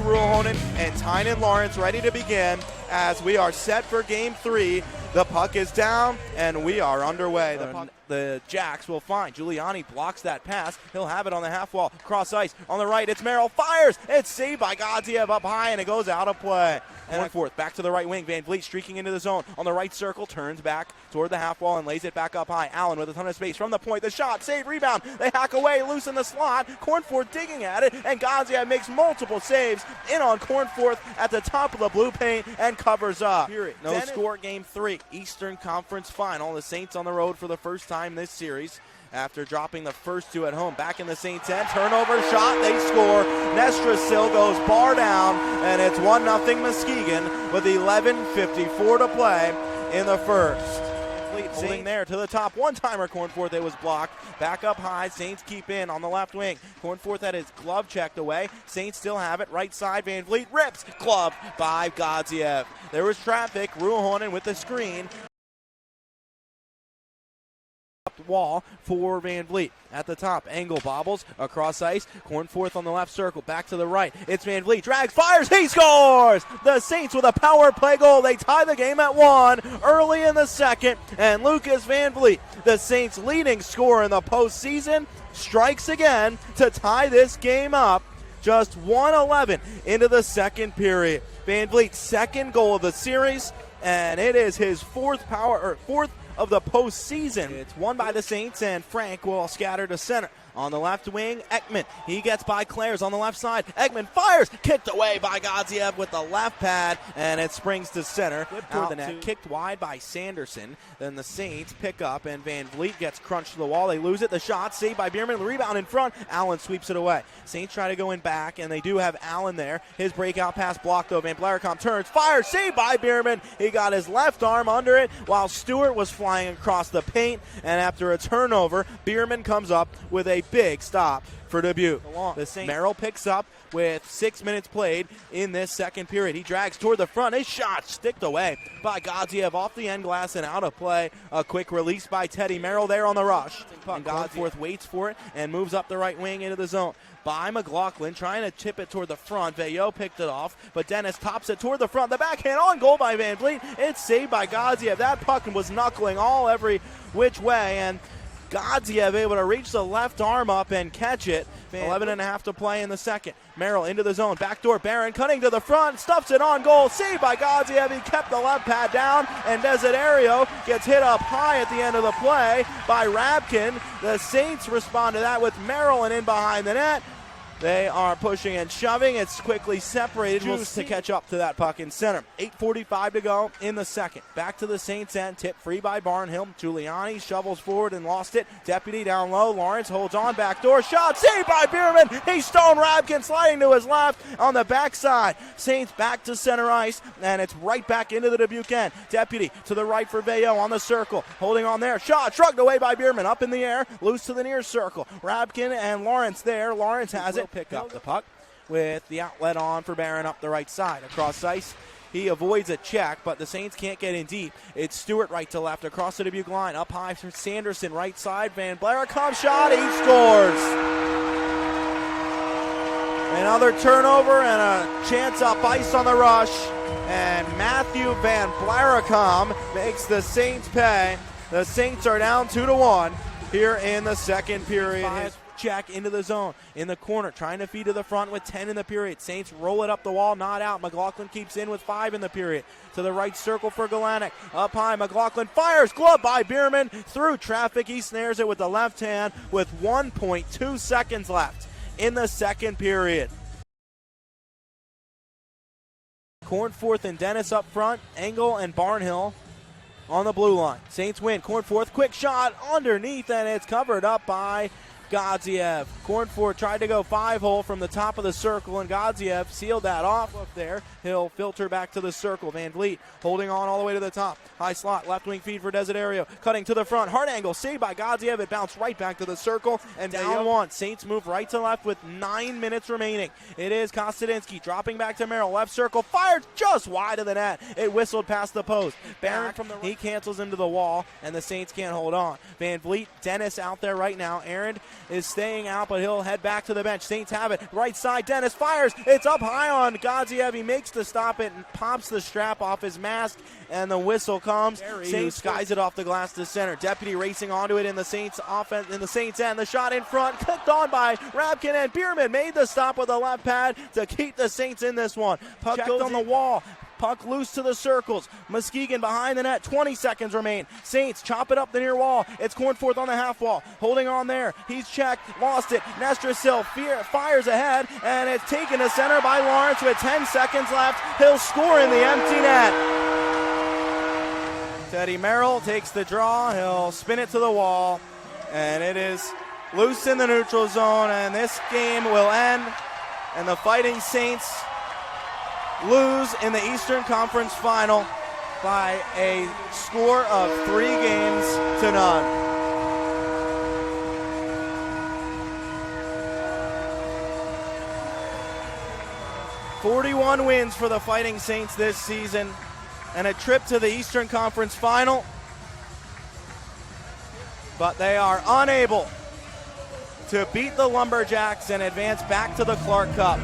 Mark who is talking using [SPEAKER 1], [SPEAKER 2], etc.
[SPEAKER 1] Ruohonen and Tynan Lawrence ready to begin as we are set for game 3. The puck is down and we are underway. The Jacks will find Giuliani, blocks that pass. He'll have it on the half wall, cross ice. On the right, it's Merrill, fires. It's saved by Godziev up high and it goes out of play. And fourth, back to the right wing. Van Vliet streaking into the zone. On the right circle, turns back toward the half wall and lays it back up high. Allen with a ton of space from the point. The shot, save, rebound. They hack away, loose in the slot. Cornforth digging at it, and Godziev makes multiple saves in on Cornforth at the top of the blue paint and covers up. No score, game 3. Eastern Conference Final. The Saints on the road for the first time this series. After dropping the first two at home, back in the Saints end, turnover shot, they score. Nestrasil goes bar down, and it's 1-0 Muskegon with 11:54 to play in the first. Holding there to the top, one-timer Cornforth, it was blocked. Back up high, Saints keep in on the left wing. Cornforth had his glove checked away. Saints still have it, right side, Van Vliet rips, gloved by Godziev. There was traffic, Ruohonen with the screen. Wall for Van Vliet at the top. Angle bobbles across ice. Cornforth on the left circle. Back to the right. It's Van Vliet. Drags, fires. He scores! The Saints with a power play goal. They tie the game at 1 early in the second. And Lucas Van Vliet, the Saints' leading scorer in the postseason, strikes again to tie this game up. Just 1:11 into the second period. Van Vliet's second goal of the series, and it is his fourth of the postseason. It's won by the Saints, and Frank will scatter to center. On the left wing, Ekman. He gets by Clares on the left side. Ekman fires, kicked away by Godziev with the left pad, and it springs to center. Toward the net, kicked wide by Sanderson. Then the Saints pick up, and Van Vliet gets crunched to the wall. They lose it. The shot saved by Bierman. The rebound in front. Allen sweeps it away. Saints try to go in back, and they do have Allen there. His breakout pass blocked, though. Van Blaricom turns, fires, saved by Bierman. He got his left arm under it while Stewart was flying across the paint, and after a turnover, Bierman comes up with a big stop for Dubuque. Merrill picks up with 6 minutes played in this second period. He drags toward the front. His shot sticked away by Godziev off the end glass and out of play. A quick release by Teddy Merrill there on the rush. And Godziev waits for it and moves up the right wing into the zone. By McLaughlin, trying to tip it toward the front. Veillot picked it off, but Dennis tops it toward the front. The backhand on goal by Van Vliet. It's saved by Godziev. That puck was knuckling every which way, and Godziev able to reach the left arm up and catch it. 11:30 to play in the second. Merrill into the zone. Backdoor Barron cutting to the front. Stuffs it on goal. Saved by Godziev. He kept the left pad down. And Desiderio gets hit up high at the end of the play by Rabkin. The Saints respond to that with Merrill and in behind the net. They are pushing and shoving. It's quickly separated to catch up to that puck in center. 8:45 to go in the second. Back to the Saints end. Tip free by Barnhill. Giuliani shovels forward and lost it. Deputy down low. Lawrence holds on. Backdoor shot. Saved by Bierman. He stoned Rabkin sliding to his left on the backside. Saints back to center ice. And it's right back into the Dubuque end. Deputy to the right for Veillot on the circle. Holding on there. Shot shrugged away by Bierman. Up in the air. Loose to the near circle. Rabkin and Lawrence there. Lawrence has it. Pick up the puck with the outlet on for Barron up the right side. Across ice, he avoids a check, but the Saints can't get in deep. It's Stewart right to left across the Dubuque line. Up high for Sanderson, right side. Van Blaricom shot, he scores. Another turnover and a chance up ice on the rush. And Matthew Van Blaricom makes the Saints pay. The Saints are down 2-1 here in the second period. Check into the zone, in the corner, trying to feed to the front with 10 in the period. Saints roll it up the wall, not out. McLaughlin keeps in with 5 in the period. To the right circle for Galanick. Up high, McLaughlin fires, glove by Bierman. Through traffic, he snares it with the left hand with 1.2 seconds left in the second period. Cornforth and Dennis up front, Engel and Barnhill on the blue line. Saints win. Cornforth, quick shot underneath, and it's covered up by Godziev. Cornforth tried to go 5-hole from the top of the circle, and Godziev sealed that off up there. He'll filter back to the circle. Van Vliet holding on all the way to the top. High slot, left wing feed for Desiderio. Cutting to the front. Hard angle, saved by Godziev. It bounced right back to the circle, and down one. Saints move right to left with 9 minutes remaining. It is Kostadinsky dropping back to Merrill. Left circle, fired just wide of the net. It whistled past the post. Barron from the right. He cancels into the wall, and the Saints can't hold on. Van Vliet, Dennis out there right now. Aaron is staying out, but he'll head back to the bench. Saints have it. Right side, Dennis fires. It's up high on Gadziev. He makes the stop it and pops the strap off his mask, and the whistle comes. Saints skies it off the glass to center. Deputy racing onto it in the Saints offense, in the Saints end. The shot in front, clipped on by Rabkin, and Bierman made the stop with the left pad to keep the Saints in this one. Puck goes on the wall. Puck loose to the circles. Muskegon behind the net. 20 seconds remain. Saints chop it up the near wall. It's Cornforth on the half wall. Holding on there. He's checked. Lost it. Nestrasil fires ahead. And it's taken to center by Lawrence with 10 seconds left. He'll score in the empty net. Teddy Merrill takes the draw. He'll spin it to the wall. And it is loose in the neutral zone. And this game will end. And the Fighting Saints lose in the Eastern Conference Final by a score of 3-0. 41 wins for the Fighting Saints this season, and a trip to the Eastern Conference Final, but they are unable to beat the Lumberjacks and advance back to the Clark Cup.